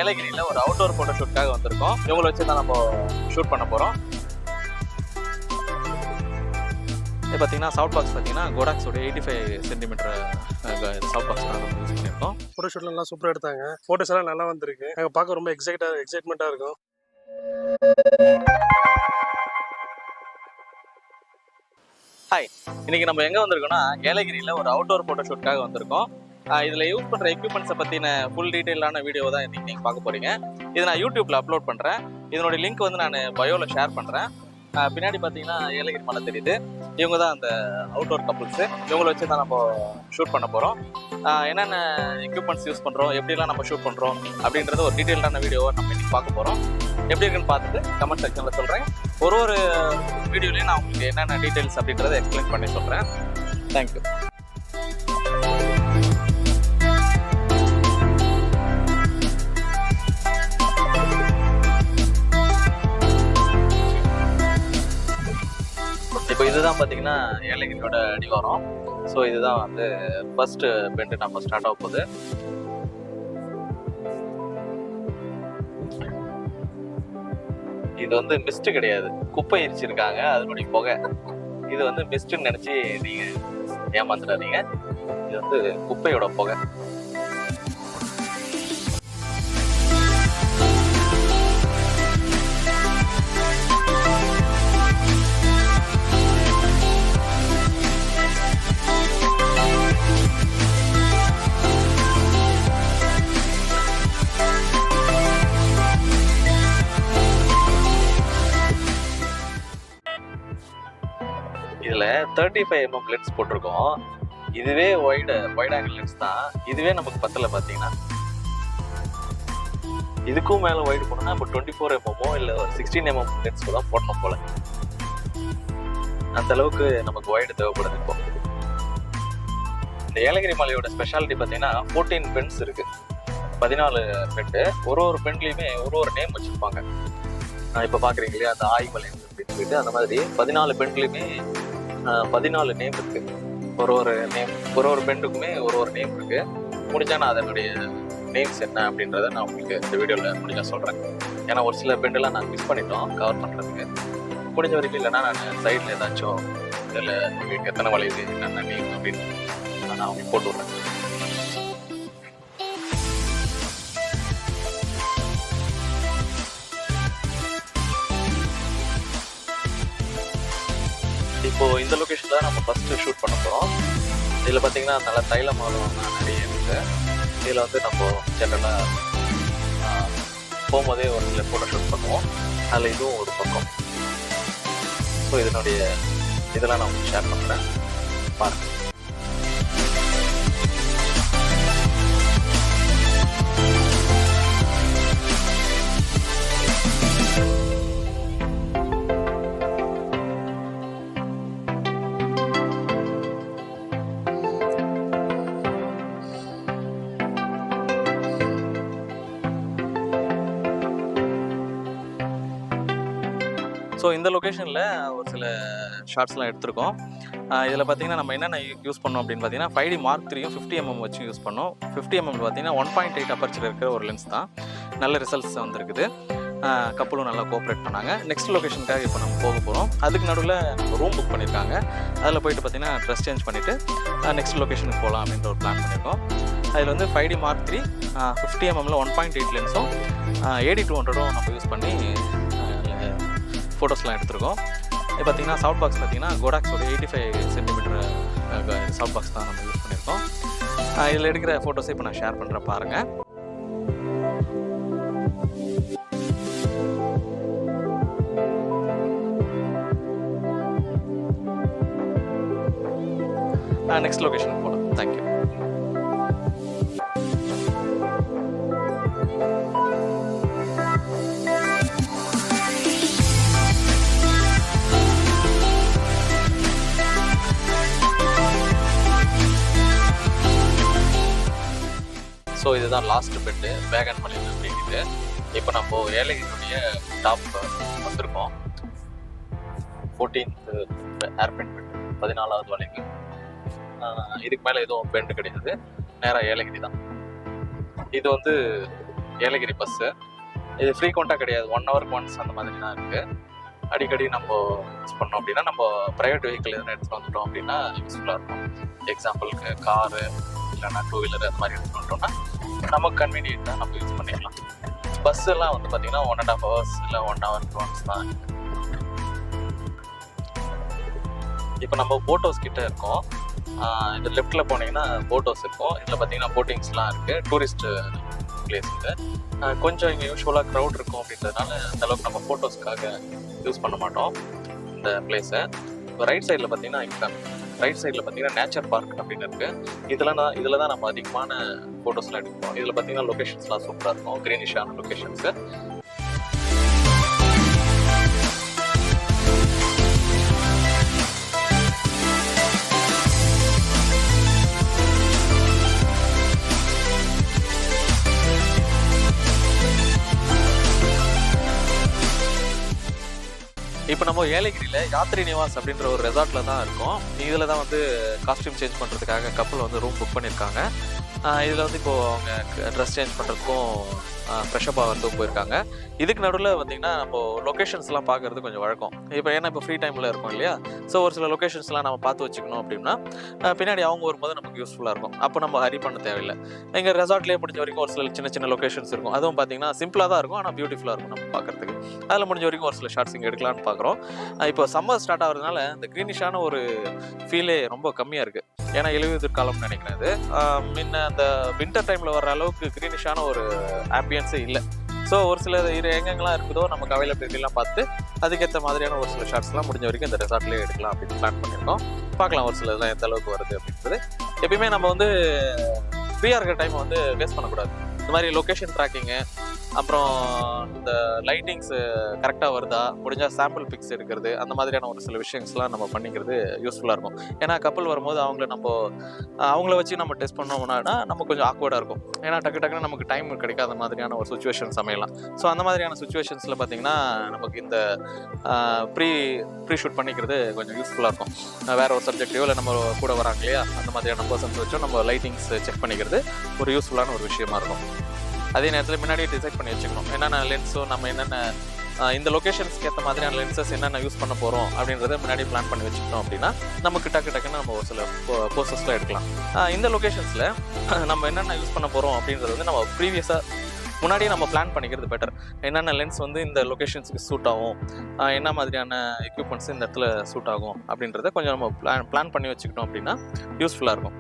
ஏலகிரியில் ஒரு outdoor photo ஷூட்காக வந்திருக்கோம். இவங்களை வச்சு தான் நம்ம ஷூட் பண்ண போகிறோம். இது பார்த்தீங்கன்னா சவுட் பாக்ஸ் பார்த்தீங்கன்னா கோடாக்ஸோட 85mm சவுட் பாக்ஸ் தான் நம்ம யூஸ் பண்ணியிருக்கோம். ஃபோட்டோ ஷூட்லாம் நல்லா சூப்பராக எடுத்தாங்க. ஃபோட்டோஸ் எல்லாம் நல்லா வந்திருக்கு. நாங்கள் பார்க்க ரொம்ப எக்ஸைட்மெண்ட்டாக இருக்கும். ஹாய், இன்னைக்கு நம்ம எங்கே வந்திருக்கோம்னா ஏலகிரியில் ஒரு அவுட்டோர் ஃபோட்டோ ஷூட்காக வந்திருக்கோம். இதில் யூஸ் பண்ணுற எக்யூப்மெண்ட்ஸை பற்றின ஃபுல் டீட்டெயிலான வீடியோ தான் இன்றைக்கி நீங்கள் பார்க்க போகிறீங்க. இதை நான் யூடியூப்பில் அப்லோட் பண்ணுறேன். இதனுடைய லிங்க் வந்து நான் பயோவில் ஷேர் பண்ணுறேன். பின்னாடி பார்த்தீங்கன்னா ஏலகிரி மலை தெரியுது. இவங்க தான் அந்த அவுட்டோர் கப்புள்ஸு. இவங்களை வச்சு தான் நம்ம ஷூட் பண்ண போகிறோம். என்னென்ன எக்யூப்மெண்ட்ஸ் யூஸ் பண்ணுறோம், எப்படிலாம் நம்ம ஷூட் பண்ணுறோம் அப்படின்றத ஒரு டீட்டெயில்டான வீடியோவை நம்ம இன்றைக்கி பார்க்க போகிறோம். எப்படி இருக்குன்னு பார்த்துட்டு கமெண்ட் செக்ஷனில் சொல்கிறேன். ஒரு வீடியோலையும் நான் உங்களுக்கு என்னென்ன டீட்டெயில்ஸ் அப்படின்றத எக்ஸ்பிளைன் பண்ணி சொல்கிறேன். தேங்க்யூ. இப்போ இதுதான் பார்த்தீங்கன்னா ஏலகிரியோட அடிவாரம். ஸோ இதுதான் வந்து ஃபர்ஸ்ட் பெண்டு நம்ம ஸ்டார்ட் ஆக போகுது. இது வந்து மிஸ்ட் கிடையாது, குப்பை எரிச்சிருக்காங்க, அதனுடைய புகை. இது வந்து மிஸ்ட்ன்னு நினச்சி நீங்கள் ஏமாந்துடாதீங்க. இது வந்து குப்பையோட புகை. இதில் 35mm லென்ஸ் போட்டிருக்கோம். இதுவே வைட் ஆங்கிள் லென்ஸ் தான். இதுவே நமக்கு பத்தல. பார்த்தீங்கன்னா இதுக்கும் மேலே வைடு போனோம்னா இப்போ 24mm இல்லை 16mm லென்ஸ் தான் போடணும் போல. அந்த அளவுக்கு நமக்கு வைடு தேவைப்படுது. இப்போ இந்த ஏலகிரி மலையோட ஸ்பெஷாலிட்டி பார்த்தீங்கன்னா 14 பென்ஸ் இருக்கு. 14 பெண்டு. ஒரு பெண்ட்லையுமே ஒரு நேம் வச்சுருப்பாங்க. இப்போ பார்க்குறீங்க இல்லையா, அந்த ஆய்மலை அப்படின்னு சொல்லிட்டு அந்த மாதிரி 14 பெண்ட்லையுமே 14 நேம் இருக்கு. ஒரு பெண்டுக்குமே ஒரு நேம் இருக்கு. முடிஞ்சா நான் அதனுடைய நேம்ஸ் என்ன அப்படின்றத நான் உங்களுக்கு இந்த வீடியோவில் முடிஞ்சா சொல்கிறேன். ஏன்னா ஒரு சில பெண்டெல்லாம் நான் மிஸ் பண்ணிட்டோம் கவர் பண்ணுறதுக்கு. முடிஞ்ச வரைக்கும் இல்லைன்னா நான் சைடில் ஏதாச்சும் இதில் உங்களுக்கு எத்தனை வளையுது என்னென்ன நேம் அப்படின்னு நான் அவங்க போட்டு விட்றேன். இப்போ இந்த லொக்கேஷன் தான் நம்ம ஃபர்ஸ்ட் ஷூட் பண்ண போகிறோம். இதில் பார்த்தீங்கன்னா நல்லா தைலமாகலாம் நிறைய இருக்குது. இதில் வந்து நம்ம ஜென்ரலாக போகும்போதே ஒரு சில ஃபோட்டோ ஷூட் பண்ணுவோம். அதில் இதுவும் ஒரு பக்கம். ஸோ இதனுடைய இதெல்லாம் நான் உங்களுக்கு ஷேர் பண்ணுறேன், பாருங்கள். ஸோ இந்த லொக்கேஷனில் ஒரு சில ஷார்ட்ஸ்லாம் எடுத்திருக்கோம். இதில் பார்த்தீங்கன்னா நம்ம என்னென்ன யூஸ் பண்ணோம் அப்படின்னு பார்த்தீங்கன்னா 5D Mark 3யும் 50mm வச்சு யூஸ் பண்ணோம். 50mm பார்த்தீங்கன்னா 1.8 அப்பர்ச்சர் இருக்கிற ஒரு லென்ஸ் தான். நல்ல ரிசல்ட்ஸ் வந்துருக்குது. கப்பலும் நல்லா கோஆப்ரேட் பண்ணாங்க. நெக்ஸ்ட் லொக்கேஷனுக்காக இப்போ நம்ம போக போகிறோம். அதுக்கு நடுவில் நம்ம ரூம் புக் பண்ணியிருக்காங்க. அதில் போயிட்டு பார்த்தீங்கன்னா ட்ரெஸ் சேஞ்ச் பண்ணிவிட்டு நெக்ஸ்ட் லொக்கேஷனுக்கு போகலாம் அப்படின்ற ஒரு பிளான் பண்ணியிருக்கோம். அதில் வந்து 5D Mark 3 50mm 1.8 லென்ஸும் AD200 நம்ம யூஸ் பண்ணி ஃபோட்டோஸ்லாம் எடுத்திருக்கோம். இது பார்த்தீங்கன்னா சவுட் பாக்ஸ் பார்த்தீங்கன்னா கோடாக்ஸோட 85mm சவுட் பாக்ஸ் தான் நம்ம யூஸ் பண்ணியிருக்கோம். இதில் எடுக்கிற ஃபோட்டோஸை இப்போ நான் ஷேர் பண்ணுறேன், பாருங்கள். நெக்ஸ்ட் லொக்கேஷனுக்கு போகலாம். தேங்க்யூ. ஸோ இதுதான் லாஸ்ட் பெட்டு வேகன் மலையில் அப்படிங்கிட்டு. இப்போ நம்ம ஏலகிரியுடைய டாப் வந்திருக்கோம். 14th ஏர்பென் பெட், 14வது வளைவு. இதுக்கு மேலே எதுவும் பெண்டு கிடையாது. நேராக ஏலகிரி தான். இது வந்து ஏலகிரி பஸ்ஸு. இது ஃப்ரீக்வெண்ட்டாக கிடையாது, 1 ஹவருக்கு ஒன்ஸ் அந்த மாதிரி தான் இருக்குது. அடிக்கடி நம்ம யூஸ் பண்ணோம் அப்படின்னா, நம்ம ப்ரைவேட் வெஹிக்கிள் எதுனா எடுத்துகிட்டு வந்துட்டோம் அப்படின்னா யூஸ்ஃபுல்லாக இருக்கும். எக்ஸாம்பிளுக்கு காரு இல்லைன்னா 2 வீலர் அந்த மாதிரி எடுத்துகிட்டு வந்துட்டோம்னா நமக்கு கன்வீனியன்ட்டாக நம்ம யூஸ் பண்ணிக்கலாம். பஸ் எல்லாம் வந்து பார்த்தீங்கன்னா 1.5 ஹவர்ஸ் இல்லை 1 ஹவருக்கு ஒன்ஸ் தான். இப்போ நம்ம போட் ஹவுஸ் கிட்ட இருக்கோம். இந்த லெஃப்ட்டில் போனீங்கன்னா போட் ஹவுஸ் இருக்கும். இதில் பார்த்தீங்கன்னா போட்டிங்ஸ்லாம் இருக்குது, டூரிஸ்ட் பிளேஸ் இது. கொஞ்சம் இங்கே யூஸ்வலாக க்ரௌட் இருக்கும் அப்படின்றதுனால அந்தளவுக்கு நம்ம ஃபோட்டோஸ்க்காக யூஸ் பண்ண மாட்டோம் இந்த பிளேஸை. இப்போ ரைட் சைடில் பார்த்தீங்கன்னா ரைட் சைடில் பார்த்தீங்கன்னா நேச்சர் பார்க் அப்படின்னு இருக்குது. இதில் தான் நம்ம அதிகமான ஃபோட்டோஸ்லாம் எடுப்போம். இதில் பார்த்தீங்கன்னா லொக்கேஷன்ஸ்லாம் சூப்பராக இருக்கும், க்ரீனிஷான லொக்கேஷன்ஸு. இப்போ நம்ம ஏலகிரியில் யாத்திரை நிவாஸ் அப்படின்ற ஒரு ரெசார்ட்டில் தான் இருக்கோம். இதில் தான் வந்து காஸ்டியூம் சேஞ்ச் பண்ணுறதுக்காக கப்பல் வந்து ரூம் புக் பண்ணியிருக்காங்க. இதில் வந்து இப்போது அவங்க ட்ரெஸ் சேஞ்ச் பண்ணுறதுக்கும் ஃப்ரெஷ்அப் ஆகிறதுக்கும் போயிருக்காங்க. இதுக்கு நடுவில் பார்த்திங்கன்னா நம்ம லொக்கேஷன்ஸ்லாம் பார்க்குறது கொஞ்சம் வழக்கம். ஏன்னா இப்போ ஃப்ரீ டைமில் இருக்கும் இல்லையா, ஸோ ஒரு சில லொக்கேஷன்ஸ்லாம் நம்ம பார்த்து வச்சுக்கணும் அப்படின்னா பின்னாடி அவங்க வரும்போது நமக்கு யூஸ்ஃபுல்லாக இருக்கும். அப்போ நம்ம ஹரி பண்ண தேவையில்லை. எங்கள் ரெசார்ட்லேயே முடிஞ்ச வரைக்கும் ஒரு சில சின்ன சின்ன லொக்கேஷன்ஸ் இருக்கும். அதுவும் பார்த்திங்கன்னா சிம்பிளாக தான் இருக்கும், ஆனால் பியூட்டிஃபுல்லாக இருக்கும் நம்ம பார்க்குறதுக்கு. அதில் முடிஞ்ச வரைக்கும் ஒரு சில ஷார்ட்ஸ் இங்கே எடுக்கலான்னு பார்க்குறோம். இப்போ சம்மர் ஸ்டார்ட் ஆகிறதுனால இந்த க்ரீனிஷான ஒரு ஃபீலே ரொம்ப கம்மியாக இருக்குது. ஏன்னா இலையுதிர் காலம்னு நினைக்கிறேன். அது முன்ன அந்த வின்டர் டைமில் வர்ற அளவுக்கு க்ரீனிஷான ஒரு ஆம்பியன்ஸே இல்லை. ஸோ ஒரு சில எங்கெங்கெல்லாம் இருக்குதோ நமக்கு அவைலபிலிட்டிலாம் பார்த்து அதுக்கேற்ற மாதிரியான ஒரு சில ஷார்ட்ஸ்லாம் முடிஞ்ச வரைக்கும் இந்த ரெசார்ட்லேயே எடுக்கலாம் அப்படின்னு பிளான் பண்ணியிருக்கோம். பார்க்கலாம் ஒரு சில இதெல்லாம் எந்த அளவுக்கு வருது அப்படின்றது. எப்பயுமே நம்ம வந்து ஃப்ரீயாக இருக்கிற டைமை வந்து வேஸ்ட் பண்ணக்கூடாது. இந்த மாதிரி லொக்கேஷன் ட்ராக்கிங்கு, அப்புறம் இந்த லைட்டிங்ஸு கரெக்டாக வருதா, முடிஞ்சால் சாம்பிள் பிக்ஸ் எடுக்கிறது, அந்த மாதிரியான ஒரு சில விஷயங்கள்ஸ்லாம் நம்ம பண்ணிக்கிறது யூஸ்ஃபுல்லாக இருக்கும். ஏன்னா கப்பல் வரும்போது அவங்கள வச்சு நம்ம டெஸ்ட் பண்ணோம்னா நம்ம கொஞ்சம் ஆக்வர்டாக இருக்கும். ஏன்னா டக்குன்னு நமக்கு டைம் கிடைக்காத மாதிரியான ஒரு சுச்சுவேஷன்ஸ் அமையலாம். ஸோ அந்த மாதிரியான சுச்சுவேஷன்ஸில் பார்த்திங்கன்னா நமக்கு இந்த ப்ரீ ஷூட் பண்ணிக்கிறது கொஞ்சம் யூஸ்ஃபுல்லாக இருக்கும். வேறு ஒரு சப்ஜெக்டையோ இல்லை நம்ம கூட வராங்க இல்லையா, அந்த மாதிரியான பர்சன்ஸ் வச்சோ நம்ம லைட்டிங்ஸ் செக் பண்ணிக்கிறது ஒரு யூஸ்ஃபுல்லான ஒரு விஷயமா இருக்கும். அதே நேரத்தில் முன்னாடியே டிசைட் பண்ணி வச்சுக்கணும் என்னென்ன லென்ஸோ, நம்ம என்னென்ன இந்த லொக்கேஷன்ஸ்க்கு ஏற்ற மாதிரியான லென்சஸ் என்னென்ன யூஸ் பண்ண போகிறோம் அப்படின்றத முன்னாடி பிளான் பண்ணி வச்சுக்கிட்டோம் அப்படின்னா நமக்கு டக்குன்னு நம்ம ஒரு சில போஸ்டர்ஸ்லாம் எடுக்கலாம். இந்த லொக்கேஷன்ஸில் நம்ம என்னென்ன யூஸ் பண்ண போகிறோம் அப்படின்றது வந்து நம்ம முன்னாடியே நம்ம பிளான் பண்ணிக்கிறது பெட்டர். என்னென்ன லென்ஸ் வந்து இந்த லொக்கேஷன்ஸுக்கு சூட் ஆகும், என்ன மாதிரியான எக்யூப்மெண்ட்ஸ் இந்த இடத்துல சூட் ஆகும் அப்படின்றத கொஞ்சம் நம்ம பிளான் பண்ணி வச்சுக்கிட்டோம் அப்படின்னா யூஸ்ஃபுல்லாக இருக்கும்.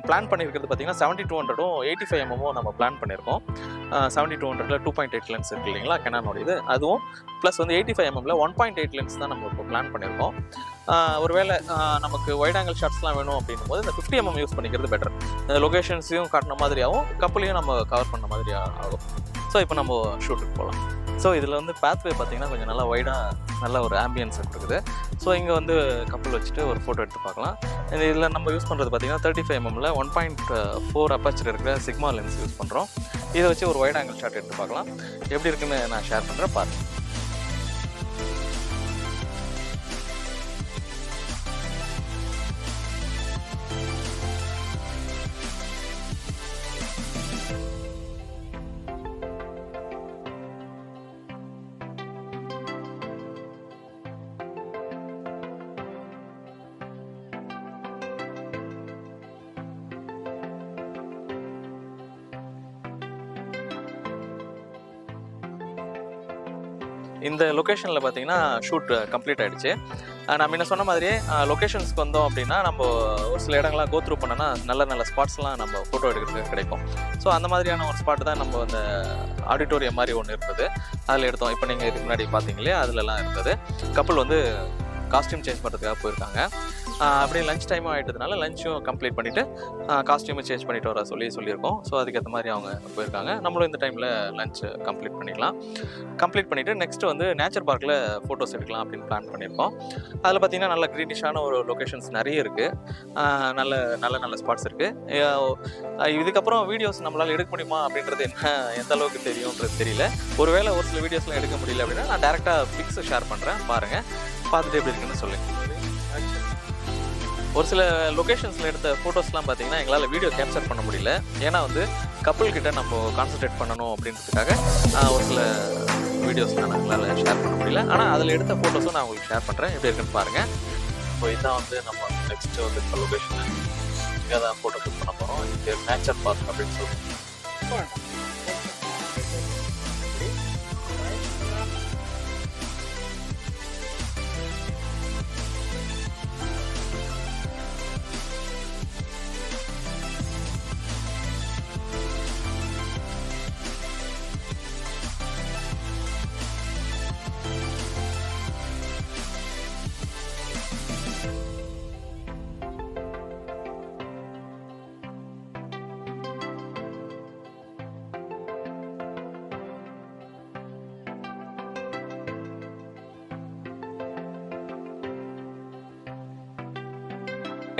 பிளான் பண்ணியிருக்கிறது பார்த்திங்கன்னா 70-200 85mm நம்ம பிளான் பண்ணியிருக்கோம். 70-200 2.8 லென்ஸ் இருக்குது இல்லைங்களா, கெனானோட இது. அதுவும் ப்ளஸ் வந்து 85mm 1.8 லென்ஸ் தான் நம்ம இப்போ பிளான் பண்ணியிருக்கோம். ஒருவேளை நமக்கு வைட் ஆங்கிள் ஷாட்ஸ்லாம் வேணும் அப்படின்னும் போது இந்த 50mm யூஸ் பண்ணிக்கிறது பெட்டர். இந்த லொக்கேஷன்ஸையும் காட்டின மாதிரியாகவும் கப்பலையும் நம்ம கவர் பண்ண மாதிரி ஆகும். ஸோ இப்போ நம்ம ஷூட்டுக்கு போகலாம். ஸோ இதில் வந்து பேத்வே பார்த்திங்கன்னா கொஞ்சம் நல்லா வைடாக நல்ல ஒரு ஆம்பியன்ஸ் இருக்குது. ஸோ இங்கே வந்து கப்பல் வச்சுட்டு ஒரு ஃபோட்டோ எடுத்து பார்க்கலாம். இதில் நம்ம யூஸ் பண்ணுறது பார்த்திங்கன்னா 35mm 1.4 அப்பேச்சர் இருக்கிற சிக்மா லென்ஸ் யூஸ் பண்ணுறோம். இதை வச்சு ஒரு வைட் ஆங்கிள் ஷாட் எடுத்து பார்க்கலாம். எப்படி இருக்குன்னு நான் ஷேர் பண்ணுறேன், பாருங்கள். இந்த லொக்கேஷனில் பார்த்தீங்கன்னா ஷூட் கம்ப்ளீட் ஆகிடுச்சு. நம்ம என்ன சொன்ன மாதிரியே லொக்கேஷன்ஸ்க்கு வந்தோம் அப்படின்னா நம்ம ஒரு சில இடங்கள்லாம் கோத்ரூ பண்ணோன்னா நல்ல ஸ்பாட்ஸ்லாம் நம்ம ஃபோட்டோ எடுக்கிறதுக்கு கிடைக்கும். ஸோ அந்த மாதிரியான ஒரு ஸ்பாட் தான் நம்ம அந்த ஆடிட்டோரியம் மாதிரி ஒன்று இருந்தது, அதில் எடுத்தோம். இப்போ நீங்கள் இதுக்கு முன்னாடி பார்த்தீங்க இல்லையா, அதிலலாம் இருந்தது. கப்பல் வந்து காஸ்டியூம் சேஞ்ச் பண்ணுறதுக்காக போயிருக்காங்க. அப்படியே லஞ்ச் டைமும் ஆகிட்டதுனால லஞ்சும் கம்ப்ளீட் பண்ணிவிட்டு காஸ்டியூமும் சேஞ்ச் பண்ணிட்டு வர சொல்லியிருக்கோம். ஸோ அதுக்கேற்ற மாதிரி அவங்க போயிருக்காங்க. நம்மளும் இந்த டைமில் லஞ்ச் கம்ப்ளீட் பண்ணிவிட்டு நெக்ஸ்ட்டு வந்து நேச்சர் பார்க்கில் ஃபோட்டோஸ் எடுக்கலாம் அப்படின்னு பிளான் பண்ணியிருக்கோம். அதில் பார்த்திங்கன்னா நல்ல க்ரீனிஷான ஒரு லொக்கேஷன்ஸ் நிறைய இருக்குது, நல்ல ஸ்பாட்ஸ் இருக்குது. இதுக்கப்புறம் வீடியோஸ் நம்மளால் எடுக்க முடியுமா அப்படின்றது எந்த அளவுக்கு தெரியும்ன்றது தெரியல. ஒருவேளை ஒரு சில வீடியோஸ்லாம் எடுக்க முடியல அப்படின்னா நான் டேரெக்டாக பிக்ஸ் ஷேர் பண்ணுறேன், பாருங்கள், பார்த்துட்டு எப்படி இருக்குன்னு சொல்லுங்கள். ஒரு சில லொக்கேஷன்ஸில் எடுத்த ஃபோட்டோஸ்லாம் பார்த்தீங்கன்னா எங்களால் வீடியோ கேப்சர் பண்ண முடியல. ஏன்னா வந்து கப்பல் கிட்ட நம்ம கான்சன்ட்ரேட் பண்ணணும் அப்படின்றதுக்காக ஒரு சில வீடியோஸ்லாம் நம்மளால் ஷேர் பண்ண முடியல. ஆனால் அதில் எடுத்த ஃபோட்டோஸும் நான் உங்களுக்கு ஷேர் பண்ணுறேன், எப்படி இருக்குன்னு பாருங்கள். இப்போ இதுதான் வந்து நம்ம நெக்ஸ்ட்டு வந்து இப்போ லொக்கேஷன் இங்கே தான் ஃபோட்டோ ஷூட் பண்ண போகிறோம். இது நேச்சர் பார்க் அப்படின்னு சொல்லுவோம்.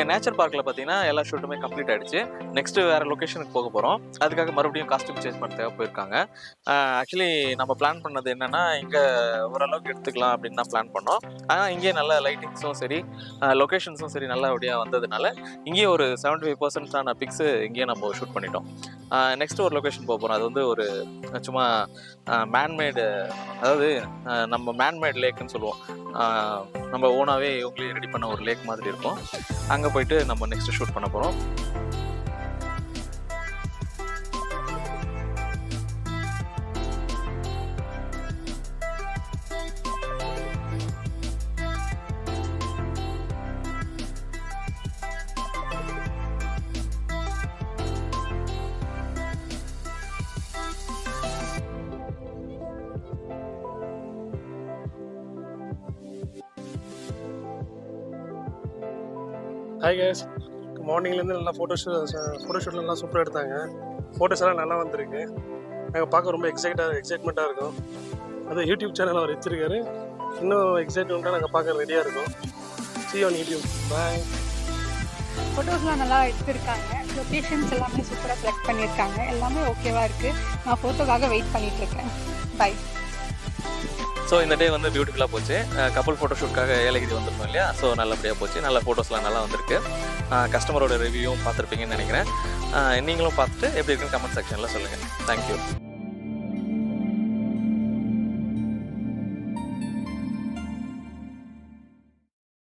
நேச்சர் பார்க்கில் பார்த்தீங்கன்னா எல்லா ஷூட்டுமே கம்ப்ளீட் ஆகிடுச்சு. நெக்ஸ்ட்டு வேறு லொக்கேஷனுக்கு போக போகிறோம். அதுக்காக மறுபடியும் காஸ்டியூம் சேஞ்ச் பண்ணுறதுக்காக போயிருக்காங்க. ஆக்சுவலி நம்ம பிளான் பண்ணது என்னென்னா இங்கே ஓரளவுக்கு எடுத்துக்கலாம் அப்படின்னு தான் பிளான் பண்ணோம். ஆனால் இங்கேயே நல்ல லைட்டிங்ஸும் சரி லொக்கேஷன்ஸும் சரி நல்லபடியாக வந்ததுனால இங்கேயே ஒரு 75% பிக்ஸு இங்கேயே நம்ம ஷூட் பண்ணிட்டோம். நெக்ஸ்ட்டு ஒரு லொக்கேஷன் போக போகிறோம். அது வந்து ஒரு சும்மா மேன்மேடு, அதாவது நம்ம மேன்மேட் லேக்குன்னு சொல்லுவோம். நம்ம ஓனாகவே இவங்களே ரெடி பண்ண ஒரு லேக் மாதிரி இருக்கும். அங்கே போயிட்டு நம்ம நெக்ஸ்ட் ஷூட் பண்ண போகிறோம். ஹாய் கேஸ், மார்னிங்லேருந்து நல்லா ஃபோட்டோஷூட்லாம் நல்லா சூப்பராக எடுத்தாங்க. ஃபோட்டோஸ் எல்லாம் நல்லா வந்திருக்கு. நாங்கள் பார்க்க ரொம்ப எக்ஸைட்மெண்ட்டாக இருக்கும். அது யூடியூப் சேனல் அவர் வச்சிருக்காரு. இன்னும் எக்ஸைட்மெண்ட்டாக நாங்கள் பார்க்க ரெடியாக இருக்கோம். see you on YouTube. பாய். ஃபோட்டோஸ்லாம் நல்லா எடுத்திருக்காங்க. லொக்கேஷன்ஸ் எல்லாமே சூப்பராக செலக்ட் பண்ணியிருக்காங்க. எல்லாமே ஓகேவாக இருக்குது. நான் ஃபோட்டோக்காக வெயிட் பண்ணிகிட்ருக்கேன். பை. ஸோ இந்த டே வந்து பியூட்டிஃபுல்லாக போச்சு. கப்பல் ஃபோட்டோ ஷூட்காக ஏலகிரி வந்திருந்தோம் இல்லையா? ஸோ நல்லபடியாக போச்சு. நல்ல ஃபோட்டோஸ்லாம் நல்லா வந்திருக்கு. கஸ்டமரோட ரிவ்யூவும் பார்த்துருப்பீங்கன்னு நினைக்கிறேன். நீங்களும் பார்த்துட்டு எப்படி இருக்குன்னு கமெண்ட் செக்ஷனில் சொல்லுங்கள். தேங்க்யூ.